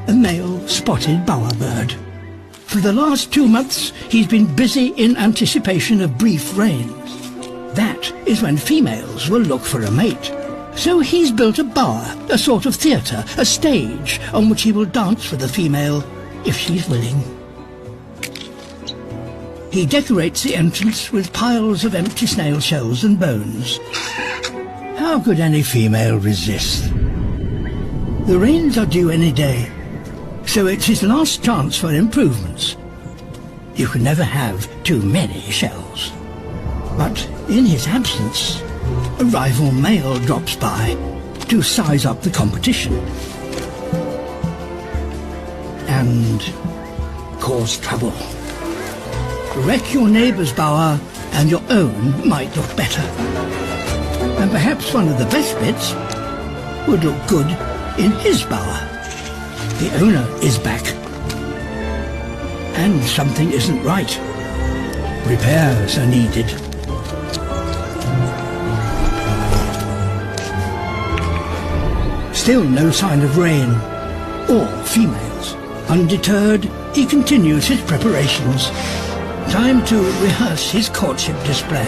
A male spotted bowerbird. For the last 2 months, he's been busy in anticipation of brief rains. That is when females will look for a mate. So he's built a bower, a sort of theatre, a stage on which he will dance with a female, if she's willing. He decorates the entrance with piles of empty snail shells and bones. How could any female resist? The rains are due any day, so it's his last chance for improvements. You can never have too many shells. But in his absence, a rival male drops by to size up the competition and cause trouble. Wreck your neighbour's bower and your own might look better. And perhaps one of the best bits would look good in his bower. The owner is back. And something isn't right. Repairs are needed. Still no sign of rain or females. Undeterred, he continues his preparations. Time to rehearse his courtship display.